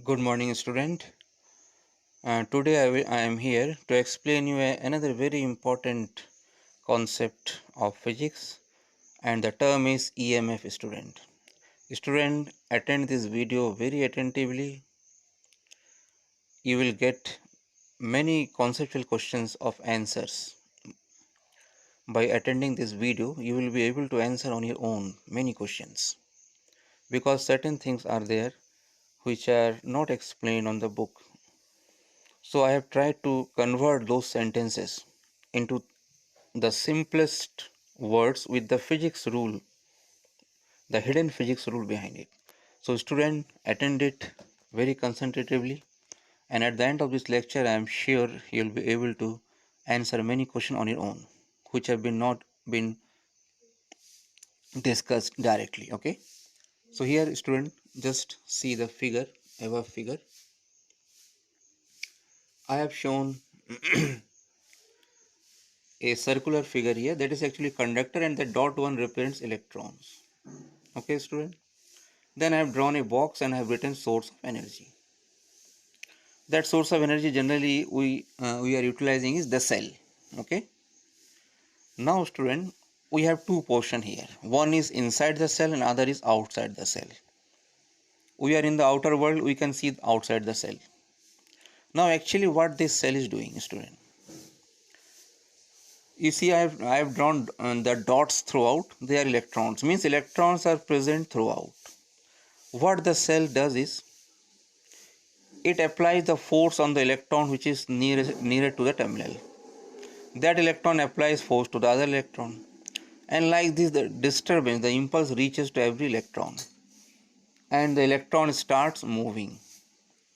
Good morning, student. Today I am here to explain you another very important concept of physics, and the term is EMF, student. Student, attend this video very attentively. You will get many conceptual questions of answers. By attending this video, you will be able to answer on your own many questions, because certain things are there which are not explained on the book. So I have tried to convert those sentences into the simplest words with the physics rule, the hidden physics rule behind it. So student, attend it very concentratively, and at the end of this lecture I am sure you will be able to answer many questions on your own which have been not been discussed directly. Okay, so here student, just see the figure, above figure. I have shown a circular figure here, that is actually conductor, and the dot one represents electrons. Okay student, then I have drawn a box and I have written source of energy. That source of energy generally we are utilizing is the cell. Okay, now student, we have two portion here. One is inside the cell and other is outside the cell. We are in the outer world, we can see outside the cell. Now actually what this cell is doing, student, you see I have drawn the dots throughout. They are electrons, means electrons are present throughout. What the cell does is it applies the force on the electron which is nearer to the terminal. That electron applies force to the other electron, and like this the disturbance, the impulse reaches to every electron and the electron starts moving.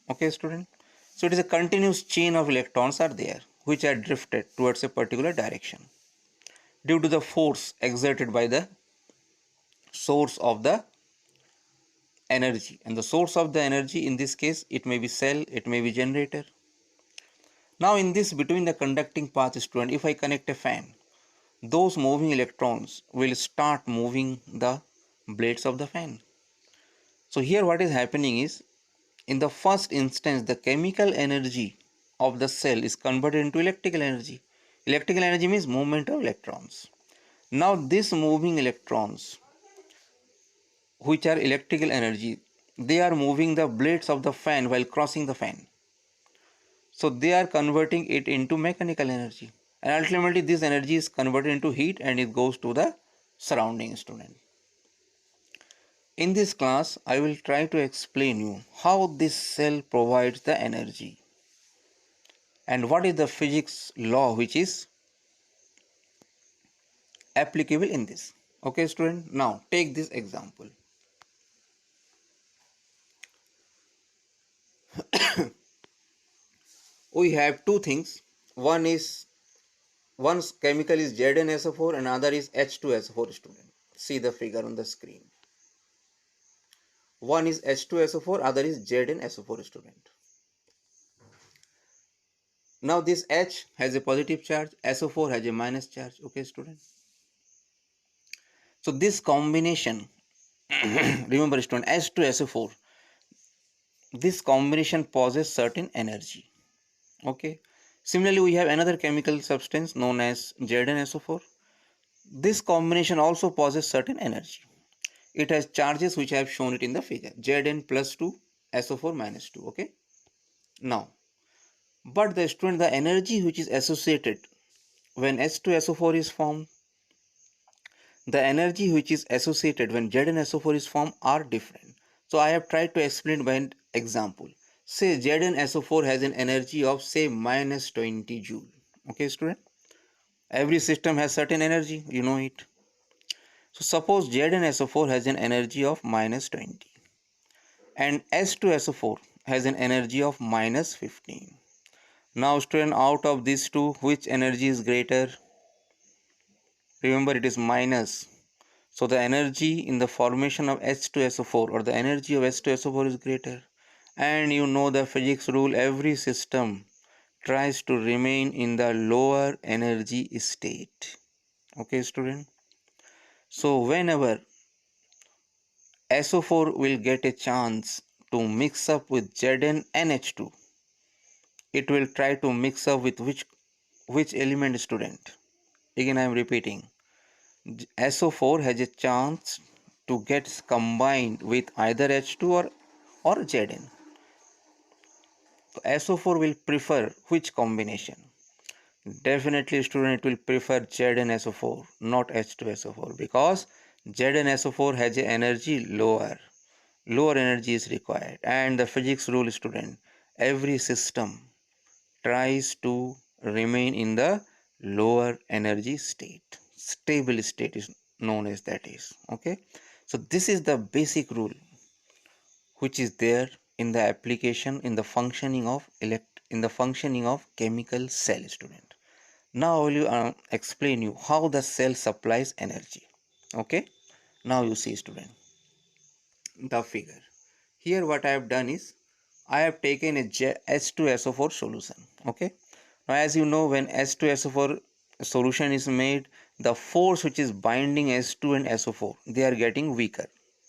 Okay student, so it is a continuous chain of electrons are there which are drifted towards a particular direction due to the force exerted by the source of the energy. And the source of the energy, in this case, it may be cell, it may be generator. Now in this, between the conducting path, student, if I connect a fan, those moving electrons will start moving the blades of the fan. So here what is happening is, in the first instance, the chemical energy of the cell is converted into electrical energy. Electrical energy means movement of electrons. Now these moving electrons, which are electrical energy, they are moving the blades of the fan while crossing the fan. So they are converting it into mechanical energy, and ultimately this energy is converted into heat and it goes to the surrounding, student. In this class I will try to explain you how this cell provides the energy and what is the physics law which is applicable in this. Okay student, now take this example. We have two things. One chemical is ZnSO4 and another is H2SO4, student. See the figure on the screen. One is H2SO4, other is ZnSO4, student. Now this H has a positive charge, SO4 has a minus charge. Okay student, so this combination remember student, H2SO4, this combination possesses certain energy. Okay, similarly we have another chemical substance known as ZnSO4. This combination also possesses certain energy. It has charges which I have shown it in the figure, Zn plus 2, SO4 minus 2. Okay, now but the student, the energy which is associated when H2SO4 is formed, the energy which is associated when ZnSO4 is formed are different. So I have tried to explain by an example. Say ZnSO4 has an energy of say minus 20 joule. Okay student, every system has certain energy, you know it. So suppose ZnSO4 has an energy of minus 20 and H2SO4 has an energy of minus 15. Now student, out of these two, which energy is greater? Remember, it is minus. So the energy in the formation of H2SO4 or the energy of H2SO4 is greater. And you know the physics rule, every system tries to remain in the lower energy state. Okay student, so whenever SO4 will get a chance to mix up with ZnNH2, it will try to mix up with which element, student? Again I am repeating. SO4 has a chance to get combined with either H2 or Zn. So SO4 will prefer which combination? Definitely, student, will prefer ZnSO4, not H2SO4, because ZnSO4 has a energy lower energy is required, and the physics rule, student, every system tries to remain in the lower energy state. Stable state is known as that is. Okay, so this is the basic rule which is there in the application in the functioning of chemical cell, student. Now I will explain you how the cell supplies energy. Okay, now you see, student, the figure. Here what I have done is I have taken a H2SO4 solution. Okay, now as you know, when H2SO4 solution is made, the force which is binding H2 and SO4, they are getting weaker.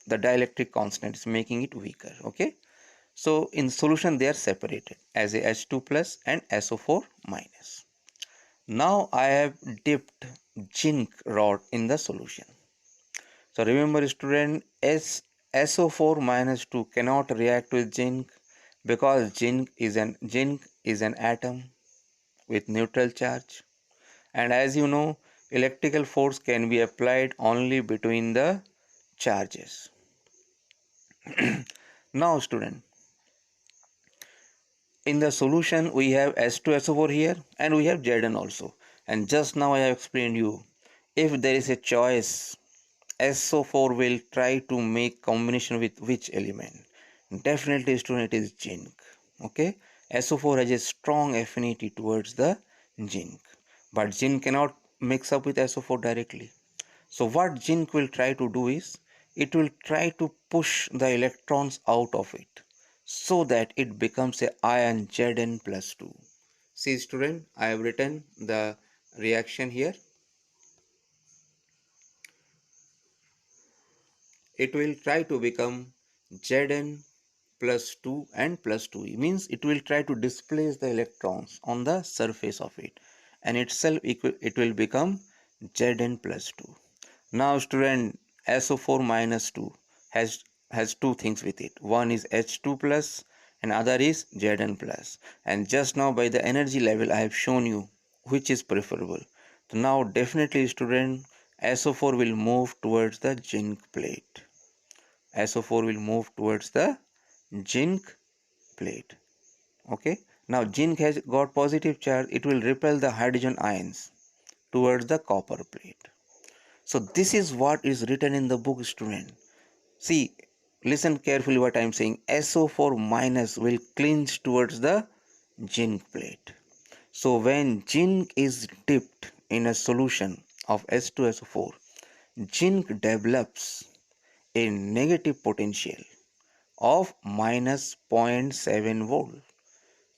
The dielectric constant is making it weaker. Okay, so in solution they are separated as a H2 plus and SO4 minus. Now I have dipped zinc rod in the solution. So remember, student, SO4 minus 2 cannot react with zinc because zinc is an atom with neutral charge, and as you know, electrical force can be applied only between the charges. Now, student, in the solution we have H2SO4 here and we have Zn also, and just now I have explained you, if there is a choice, SO4 will try to make combination with which element? Definitely, student, it is zinc. Okay, SO4 has a strong affinity towards the zinc, but zinc cannot mix up with SO4 directly. So what zinc will try to do is, it will try to push the electrons out of it so that it becomes a ion Zn plus 2. See, student, I have written the reaction here. It will try to become Zn plus 2 and plus 2. It means it will try to displace the electrons on the surface of it, and itself it will become Zn plus 2. Now, student, SO4 minus 2 has two things with it. One is H2 plus and other is Zn plus. And just now by the energy level I have shown you which is preferable. So now definitely, student, SO4 will move towards the zinc plate. SO4 will move towards the zinc plate. Okay. Now zinc has got positive charge. It will repel the hydrogen ions towards the copper plate. So this is what is written in the book, student. See, listen carefully what I am saying. SO4 minus will clinch towards the zinc plate. So when zinc is dipped in a solution of H2SO4, zinc develops a negative potential of minus 0.7 volt.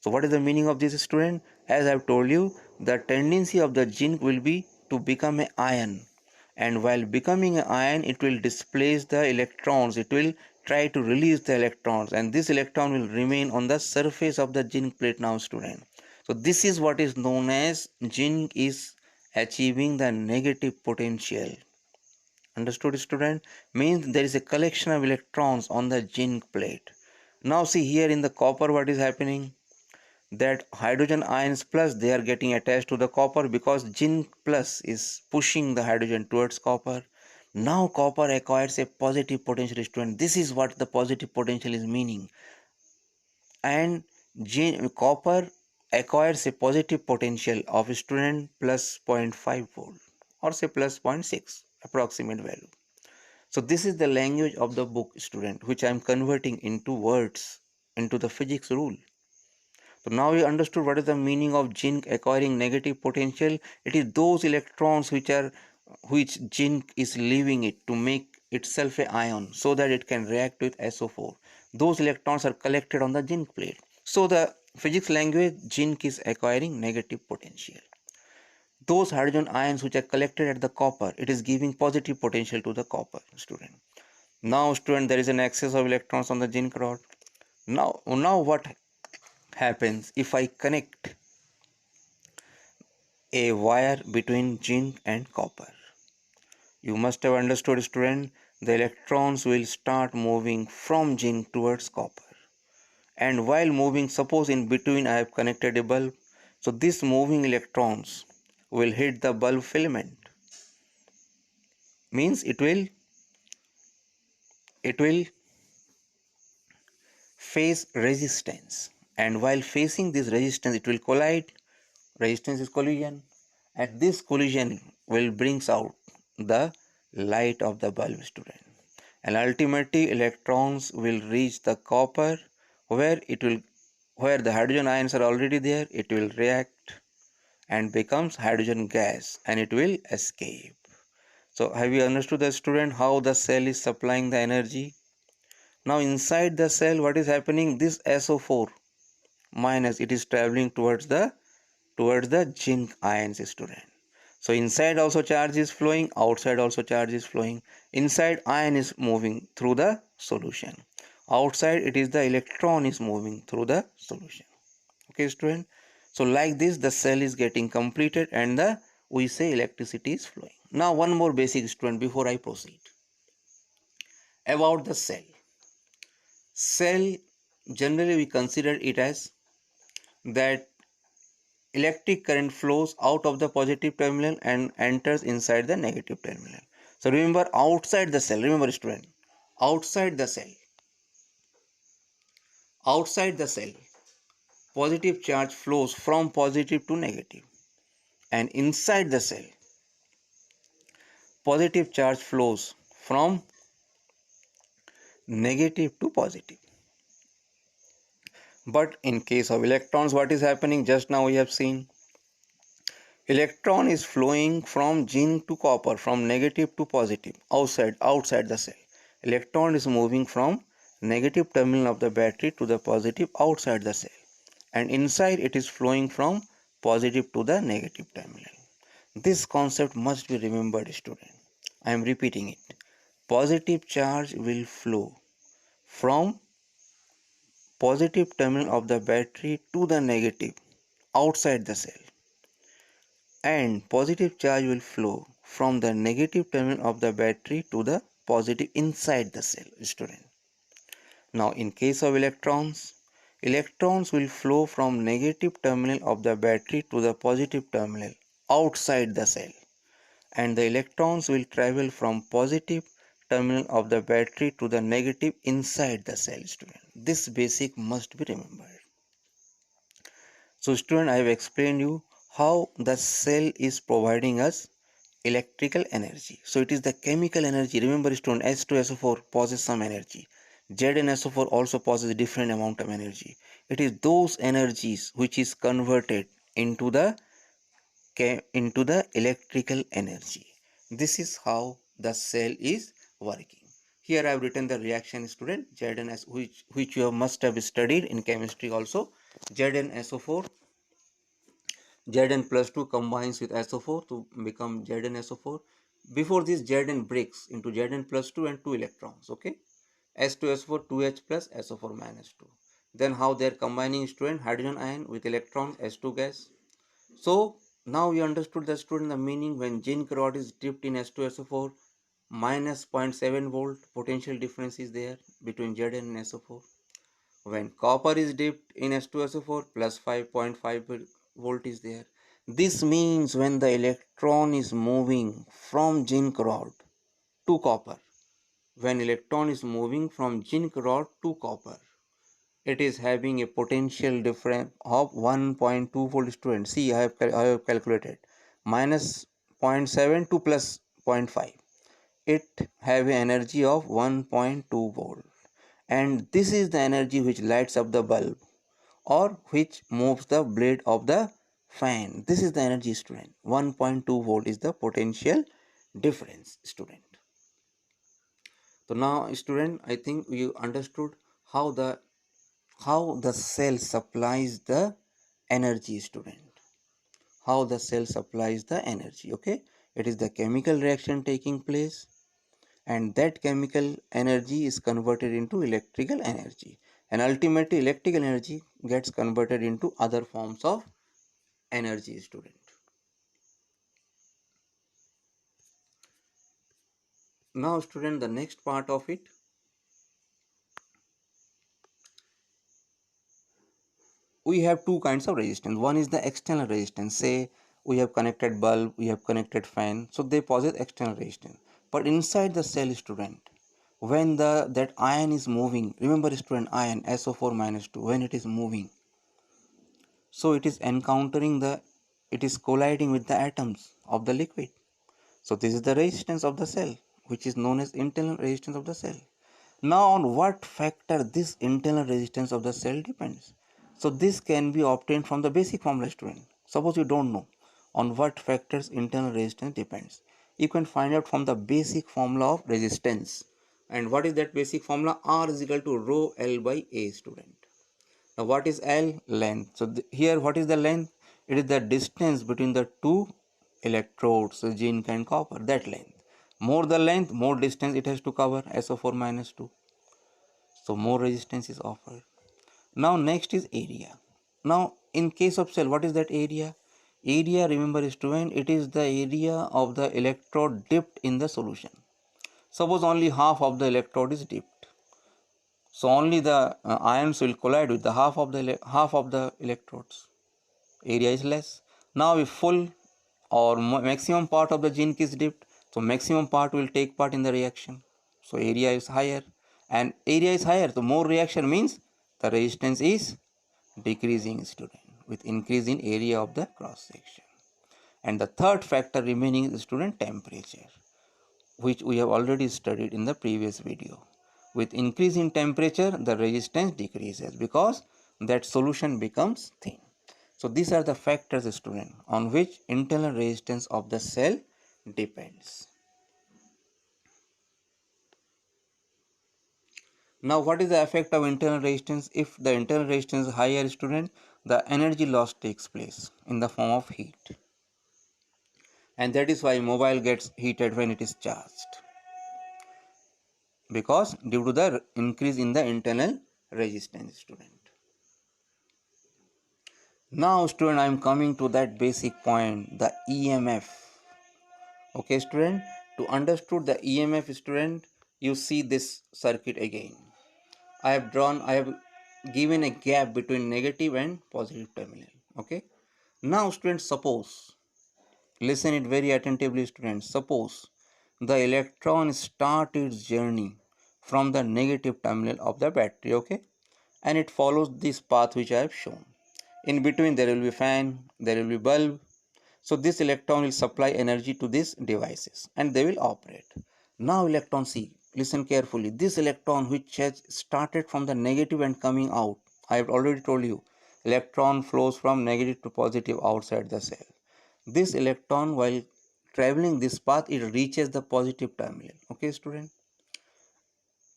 So what is the meaning of this, student? As I have told you, the tendency of the zinc will be to become an ion, and while becoming an ion it will displace the electrons. It will try to release the electrons, and this electron will remain on the surface of the zinc plate. Now, student, so this is what is known as zinc is achieving the negative potential. Understood, student? Means there is a collection of electrons on the zinc plate. Now see here in the copper what is happening, that hydrogen ions plus they are getting attached to the copper because zinc plus is pushing the hydrogen towards copper. Now copper acquires a positive potential, student. This is what the positive potential is meaning, and copper acquires a positive potential of, student, plus 0.5 volt or say plus 0.6 approximate value. So this is the language of the book, student, which I am converting into words, into the physics rule. So now you understood what is the meaning of zinc acquiring negative potential. It is those electrons which zinc is leaving it to make itself a ion so that it can react with SO4. Those electrons are collected on the zinc plate. So the physics language, zinc is acquiring negative potential. Those hydrogen ions which are collected at the copper, it is giving positive potential to the copper, student. Now, student, there is an excess of electrons on the zinc rod. Now what happens if I connect a wire between zinc and copper? You must have understood, student, the electrons will start moving from zinc towards copper. And while moving, suppose in between I have connected a bulb, so these moving electrons will hit the bulb filament. Means it will face resistance, and while facing this resistance it will collide. Resistance is collision, and this collision will brings out the light of the bulb, student. And ultimately electrons will reach the copper, where the hydrogen ions are already there. It will react and becomes hydrogen gas, and it will escape. So have you understood, the student, how the cell is supplying the energy? Now inside the cell, what is happening? This SO4 minus, it is traveling towards the zinc ions, student. So inside also charge is flowing, outside also charge is flowing. Inside ion is moving through the solution. Outside it is the electron is moving through the solution. Okay, student. So like this the cell is getting completed, and we say electricity is flowing. Now one more basic, student, before I proceed about the cell. Cell, generally we consider it as that electric current flows out of the positive terminal and enters inside the negative terminal. So remember, outside the cell, remember student, outside the cell, outside the cell, positive charge flows from positive to negative, and inside the cell, positive charge flows from negative to positive. But in case of electrons, what is happening? Just now we have seen, electron is flowing from zinc to copper, from negative to positive, outside the cell. Electron is moving from negative terminal of the battery to the positive outside the cell, and inside it is flowing from positive to the negative terminal. This concept must be remembered, student. I am repeating it. Positive charge will flow from positive terminal of the battery to the negative outside the cell, and positive charge will flow from the negative terminal of the battery to the positive inside the cell, student. Now in case of electrons, electrons will flow from negative terminal of the battery to the positive terminal outside the cell, and the electrons will travel from positive terminal of the battery to the negative inside the cell, student. This basic must be remembered. So student, I have explained you how the cell is providing us electrical energy. So it is the chemical energy. Remember student, H2SO4 possesses some energy. ZnSO4 also possesses different amount of energy. It is those energies which is converted into the electrical energy. This is how the cell is working. Here I have written the reaction, student. Zns, which you must have studied in chemistry also. ZnSO4, Zn plus 2 combines with SO4 to become ZnSO4. Before this, Zn breaks into Zn plus 2 and 2 electrons. Okay, S2S4 2H plus SO4 minus 2. Then how they are combining, student? Hydrogen ion with electrons, S2 gas. So now you understood, the student, the meaning when zinc rod is dipped in S2SO4, minus 0.7 volt potential difference is there between Zn and SO4. When copper is dipped in S2SO4, plus 5.5 volt is there. This means when the electron is moving from zinc rod to copper, when electron is moving from zinc rod to copper, it is having a potential difference of 1.2 volt, student. See, I have calculated minus 0.7 to plus 0.5. It have an energy of 1.2 volt, and this is the energy which lights up the bulb or which moves the blade of the fan. This is the energy, student. 1.2 volt is the potential difference, student. So now, student, I think you understood how the cell supplies the energy, student. How the cell supplies the energy. Okay, it is the chemical reaction taking place, and that chemical energy is converted into electrical energy. and ultimately electrical energy gets converted into other forms of energy, student. Now student, the next part of it, we have two kinds of resistance. One is the external resistance. Say we have connected bulb, we have connected fan, so they possess external resistance. But inside the cell, student, when that ion is moving, remember student, ion SO4 minus 2, when it is moving, so it is encountering it is colliding with the atoms of the liquid. So this is the resistance of the cell, which is known as internal resistance of the cell. Now on what factor this internal resistance of the cell depends? So this can be obtained from the basic formula, student. Suppose you don't know on what factors internal resistance depends. You can find out from the basic formula of resistance. And what is that basic formula? R is equal to rho L by A, student. Now what is L? Length. So here what is the length? It is the distance between the two electrodes, zinc and copper, that length. More the length, more distance it has to cover, SO4 minus 2. So more resistance is offered. Now next is area. Now in case of cell, what is that area? Area, remember student, it is the area of the electrode dipped in the solution. Suppose only half of the electrode is dipped. So only the ions will collide with the half of the electrodes. Area is less. Now if full or maximum part of the zinc is dipped, so maximum part will take part in the reaction. So area is higher, and area is higher, so more reaction means the resistance is decreasing, student, with increase in area of the cross section. And the third factor remaining is, student, temperature, which we have already studied in the previous video. With increase in temperature, the resistance decreases because that solution becomes thin. So these are the factors, student, on which internal resistance of the cell depends. Now what is the effect of internal resistance? If the internal resistance is higher, student, the energy loss takes place in the form of heat. And that is why mobile gets heated when it is charged, because due to the increase in the internal resistance, student. Now student, I am coming to that basic point, the EMF. Okay student, to understood the EMF, student, you see this circuit again. I have given a gap between negative and positive terminal. Okay. Now students, suppose, listen it very attentively, students. Suppose the electron start its journey from the negative terminal of the battery, okay, and it follows this path which I have shown. In between there will be fan, there will be bulb. So this electron will supply energy to these devices and they will operate. Now electron, see, listen carefully. This electron which has started from the negative and coming out, I have already told you, electron flows from negative to positive outside the cell. This electron, while traveling this path, it reaches the positive terminal. Okay student,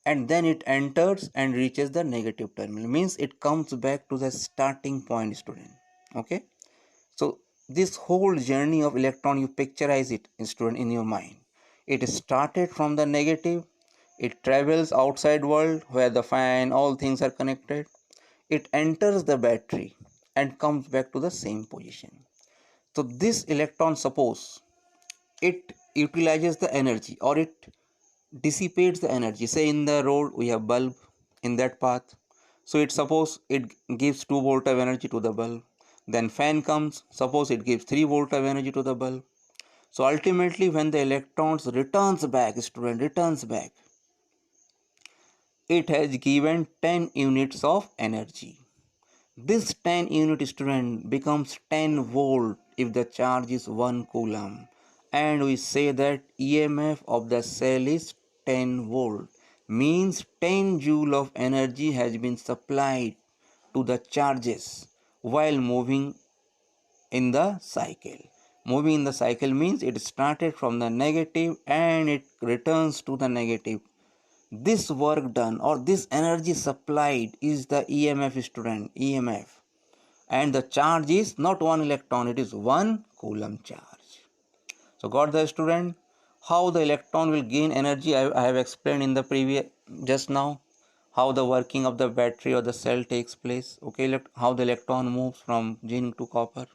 and then it enters and reaches the negative terminal, means it comes back to the starting point, student. Okay, so this whole journey of electron, you picturize it, student, in your mind. It started from the negative, it travels outside world where the fan, all things are connected, it enters the battery and comes back to the same position. So this electron, suppose it utilizes the energy or it dissipates the energy. Say in the road we have bulb in that path, so it suppose it gives 2 volt of energy to the bulb. Then fan comes, suppose it gives 3 volt of energy to the bulb. So ultimately when the electrons returns back, student, returns back, it has given 10 units of energy. This 10 unit, student, becomes 10 volt if the charge is 1 coulomb, and we say that EMF of the cell is 10 volt, means 10 joule of energy has been supplied to the charges while moving in the cycle. Moving in the cycle means it started from the negative and it returns to the negative. This work done or this energy supplied is the EMF, student, EMF. And the charge is not 1 electron, it is 1 coulomb charge. So got the student? How the electron will gain energy, I have explained in the previous just now. how the working of the battery or the cell takes place. Okay, how the electron moves from zinc to copper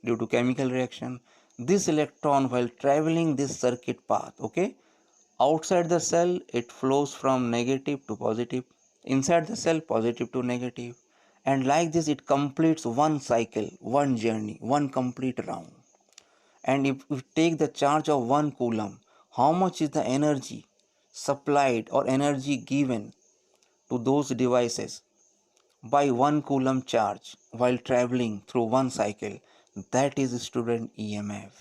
due to chemical reaction. This electron, while traveling this circuit path, okay, outside the cell it flows from negative to positive, inside the cell positive to negative, and like this it completes one cycle, one journey, one complete round. And if we take the charge of 1 coulomb, how much is the energy supplied or energy given to those devices by 1 coulomb charge while traveling through one cycle? That is student EMF.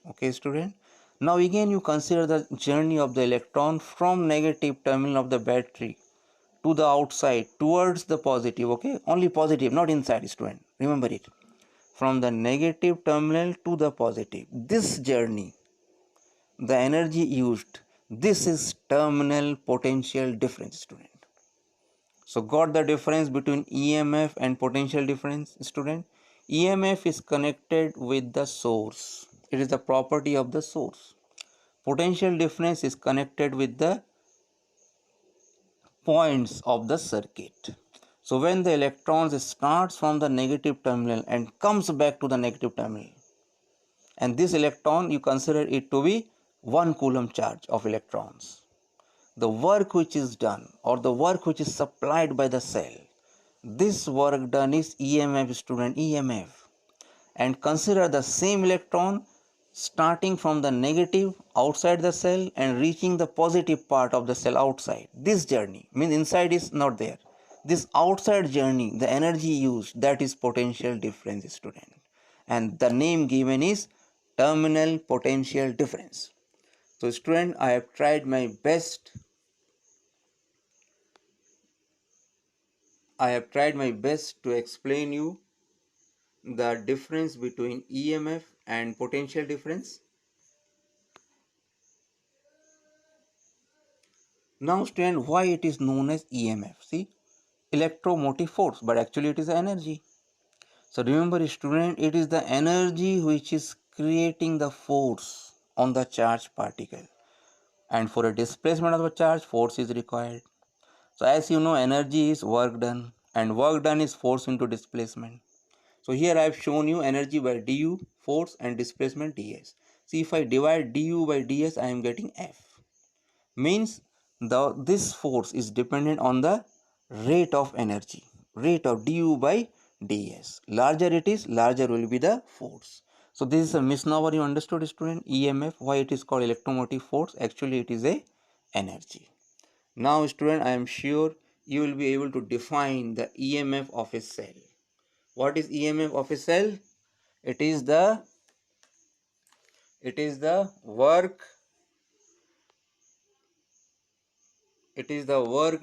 Okay, student. Now again you consider the journey of the electron from negative terminal of the battery to the outside towards the positive. Okay, only positive, not inside, student. Remember it. From the negative terminal to the positive. This journey, the energy used, this is terminal potential difference, student. So got the difference between EMF and potential difference, student? EMF is connected with the source. It is the property of the source. Potential difference is connected with the points of the circuit. So when the electrons starts from the negative terminal and comes back to the negative terminal, and this electron you consider it to be 1 coulomb charge of electrons, the work which is done or the work which is supplied by the cell, this work done is EMF, student, EMF. And consider the same electron starting from the negative outside the cell and reaching the positive part of the cell outside. This journey means inside is not there. This outside journey, the energy used, that is potential difference, student. And the name given is terminal potential difference. So student, I have tried my best. To explain you the difference between EMF and potential difference. Now student, why it is known as EMF? See, electromotive force, but actually it is energy. So remember student, it is the energy which is creating the force on the charged particle. And for a displacement of the charge, force is required. So as you know, energy is work done, and work done is force into displacement. So here I have shown you energy by du, force, and displacement ds. See, if I divide du by ds, I am getting F. Means this force is dependent on the rate of energy, rate of du by ds. Larger it is, larger will be the force. So this is a misnomer, you understood, student? EMF, why it is called electromotive force, actually it is a energy. Now student, I am sure you will be able to define the EMF of a cell. What is EMF of a cell? It is the work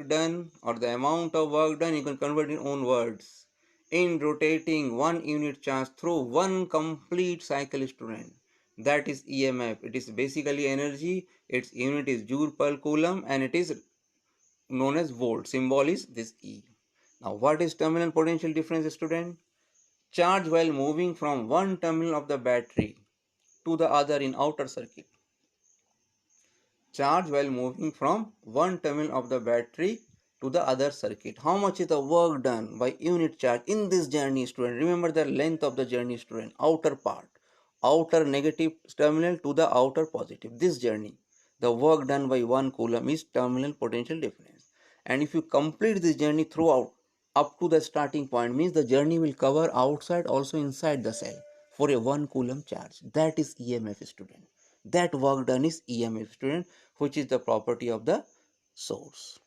done, or the amount of work done, you can convert in own words, in rotating one unit charge through one complete cycle, student. That is EMF. It is basically energy. Its unit is joule per coulomb and it is known as volt. Symbol is this E. Now what is terminal potential difference, student? Charge while moving from one terminal of the battery to the other in outer circuit. Charge while moving from one terminal of the battery to the other circuit. How much is the work done by unit charge in this journey, student? Remember the length of the journey, student. Outer part, outer negative terminal to the outer positive. This journey, the work done by 1 coulomb is terminal potential difference. And if you complete this journey throughout up to the starting point, means the journey will cover outside also inside the cell for a 1 coulomb charge. That is EMF, student. That work done is EMF, student, which is the property of the source.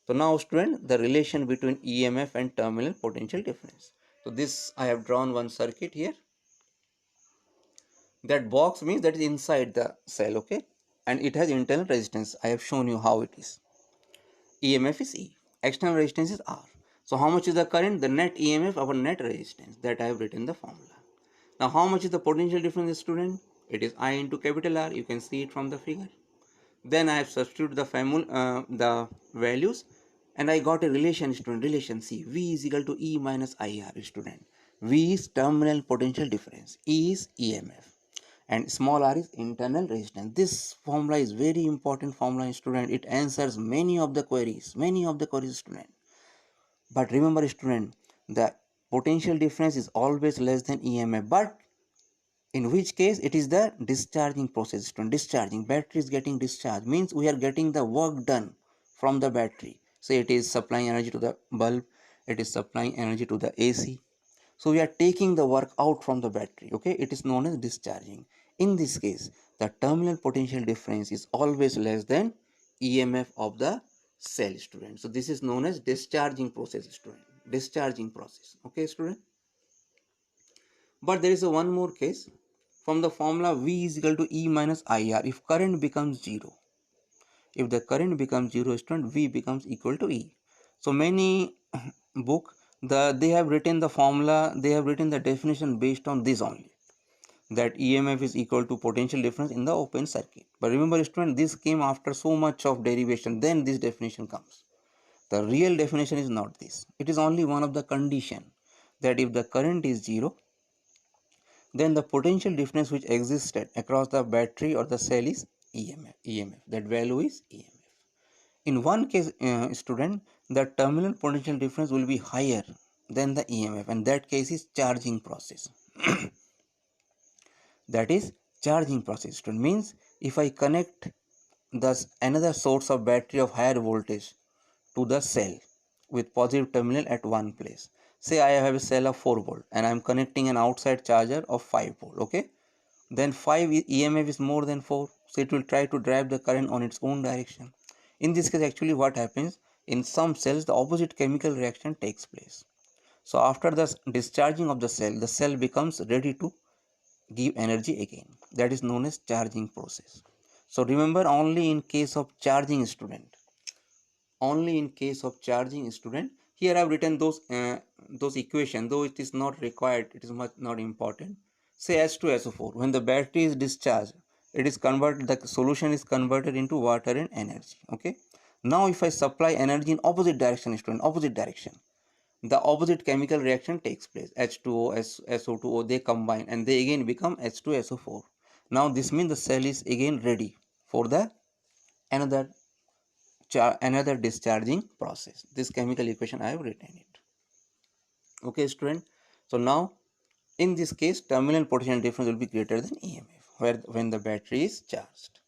So now student, the relation between EMF and terminal potential difference. So this, I have drawn one circuit here. That box means that is inside the cell, okay, and it has internal resistance. I have shown you how it is. EMF is E, external resistance is R. So how much is the current? The net EMF over net resistance, that I have written the formula. Now how much is the potential difference, student? It is I into capital R. You can see it from the figure. Then I have substituted the values, and I got a relation, student. Relation C, V is equal to E minus IR, student. V is terminal potential difference, E is EMF. and small r is internal resistance. This formula is very important formula, student. It answers many of the queries, student. But remember, student, the potential difference is always less than EMF. But in which case it is the discharging process, student. Discharging, battery is getting discharged, means we are getting the work done from the battery. Say it is supplying energy to the bulb, it is supplying energy to the AC. So we are taking the work out from the battery. Okay, it is known as discharging. In this case, the terminal potential difference is always less than EMF of the cell, student. So this is known as discharging process, student. Discharging process. Okay, student. But there is a one more case. From the formula V is equal to E minus IR. If current becomes zero, if the current becomes zero, student, V becomes equal to E. So many book, they have written the formula, they have written the definition based on this only, that EMF is equal to potential difference in the open circuit. But remember, student, this came after so much of derivation, then this definition comes. The real definition is not this. It is only one of the condition, that if the current is zero, then the potential difference which existed across the battery or the cell is EMF. That value is EMF. In one case, student, the terminal potential difference will be higher than the EMF, and that case is charging process. That is charging process, student. Means if I connect thus another source of battery of higher voltage to the cell with positive terminal at one place. Say I have a cell of 4 volt and I am connecting an outside charger of 5 volt. Okay, then 5 EMF is more than 4, so it will try to drive the current on its own direction. In this case, actually what happens, in some cells the opposite chemical reaction takes place. So after the discharging of the cell becomes ready to give energy again. That is known as charging process. So remember, only in case of charging, student, only in case of charging, student, here I have written those equation, though it is not required, it is much not important. Say H2SO4, when the battery is discharged, it is converted, the solution is converted into water and energy. Okay, now if I supply energy in opposite direction, student, opposite direction, the opposite chemical reaction takes place. H2O, SO2O, they combine and they again become H2SO4. Now this means the cell is again ready for the another another discharging process. This chemical equation I have written it. Okay, student. So now in this case, terminal potential difference will be greater than EMF when the battery is charged.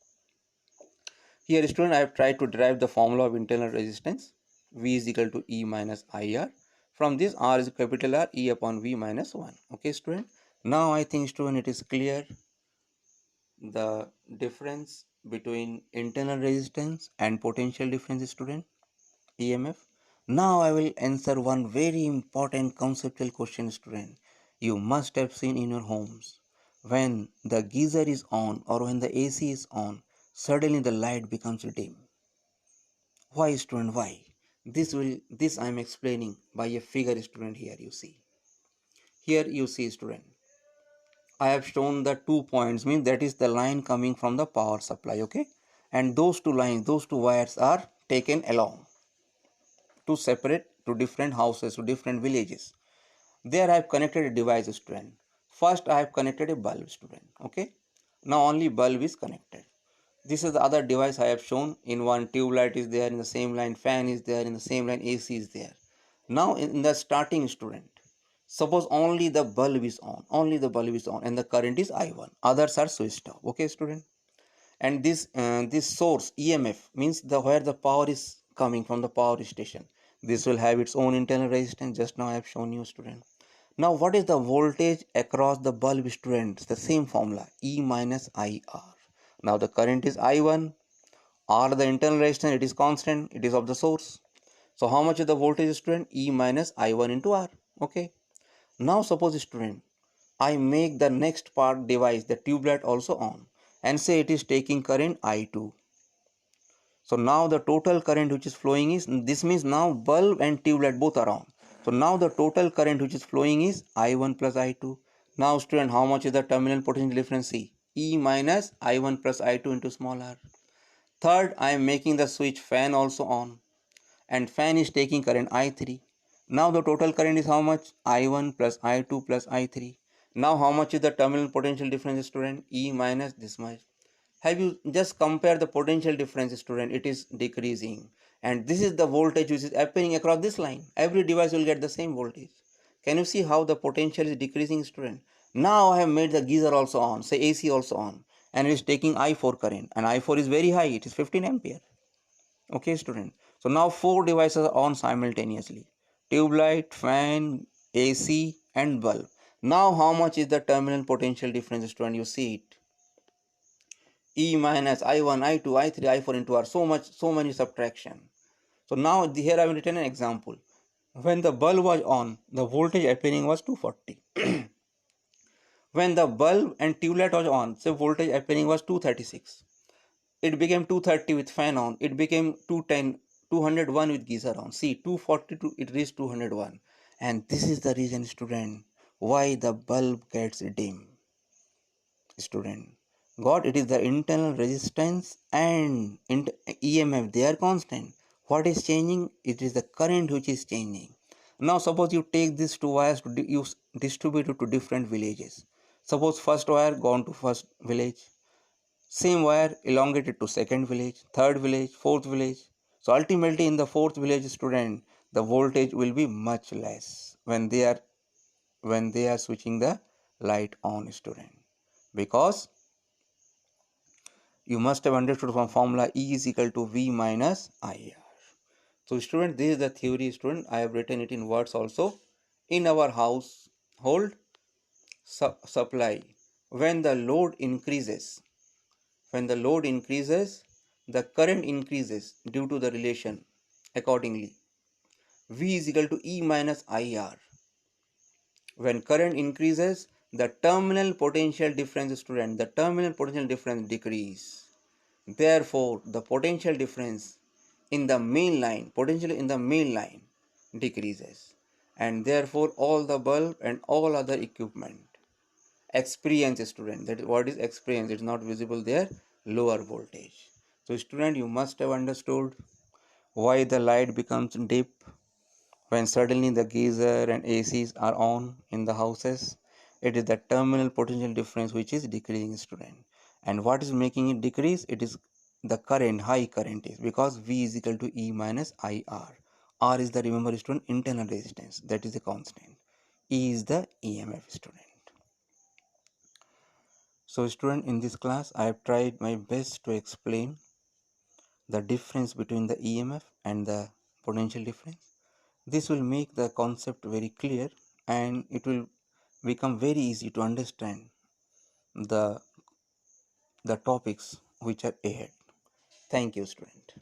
Here, student, I have tried to derive the formula of internal resistance. V is equal to E minus IR. From this, R is capital R, E upon V minus 1. Okay, student. Now I think, student, it is clear the difference between internal resistance and potential difference, student, EMF. Now I will answer one very important conceptual question, student. You must have seen in your homes. When the geyser is on or when the AC is on, suddenly the light becomes dim. Why, student? Why? This I am explaining by a figure, student. Here you see. Here you see, student. I have shown the 2 points, means that is the line coming from the power supply. Okay, and those two lines, those two wires are taken along to separate to different houses, to different villages. There I have connected a device, student. First I have connected a bulb, student. Okay, now only bulb is connected. This is the other device I have shown. In one, tube light is there, in the same line fan is there, in the same line AC is there. Now in the starting, student, suppose only the bulb is on, and the current is I1, others are switched off. Okay, student. And this source EMF means the where the power is coming from, the power station, this will have its own internal resistance. Just now I have shown you, student. Now what is the voltage across the bulb, students? The same formula, E minus IR. Now the current is I1, R the internal resistance, it is constant, it is of the source. So how much is the voltage, student? E minus I1 into R. Okay, now suppose, student, I make the next part device, the tube light, also on, and say it is taking current I2. So now the total current which is flowing is, this means now bulb and tube light both are on. So now the total current which is flowing is I1 plus I2. Now, student, how much is the terminal potential difference? See, E minus I1 plus I2 into small r. Third, I am making the switch fan also on, and fan is taking current I3. Now the total current is how much? I1 plus I2 plus I3. Now how much is the terminal potential difference, student? E minus this much. Have you just compare the potential difference, student? It is decreasing, and this is the voltage which is appearing across this line. Every device will get the same voltage. Can you see how the potential is decreasing, student? Now I have made the geyser also on, say AC also on, and it is taking I4 current, and I4 is very high, it is 15 ampere. Okay, student. So now four devices are on simultaneously: tube light, fan, AC, and bulb. Now how much is the terminal potential difference, student? You see it. E minus I1, I2, I3, I4 into R. So many subtraction. So now here I have written an example. When the bulb was on, the voltage appearing was 240. When the bulb and tube light was on, the voltage appearing was 236. It became 230 with fan on. It became 210, 201 with geyser on. See, 242, it reached 201. And this is the reason, student, why the bulb gets dim. Student, got it is the internal resistance and EMF, they are constant. What is changing? It is the current which is changing. Now suppose you take these two wires to you distribute it to different villages. Suppose first wire gone to first village, same wire elongated to second village, third village, fourth village. So ultimately in the fourth village, student, the voltage will be much less when they are switching the light on, student, because you must have understood from formula E is equal to V minus IR. So student, this is the theory, student. I have written it in words also. In our household supply, when the load increases, the current increases due to the relation accordingly. V is equal to E minus IR. When current increases, the terminal potential difference, student, the terminal potential difference decrease. Therefore, the potential difference in the main line, potential in the main line decreases, and therefore all the bulb and all other equipment experience, student, that is what is experience, it's not visible there, lower voltage. So student, you must have understood why the light becomes dim when suddenly the geyser and ACs are on in the houses. It is the terminal potential difference which is decreasing, student. And what is making it decrease? It is the current, high current is, because V is equal to E minus IR. R is the, remember student, internal resistance, that is the constant. E is the EMF, student. So student, in this class I have tried my best to explain the difference between the EMF and the potential difference. This will make the concept very clear, and it will become very easy to understand the topics which are ahead. Thank you, student.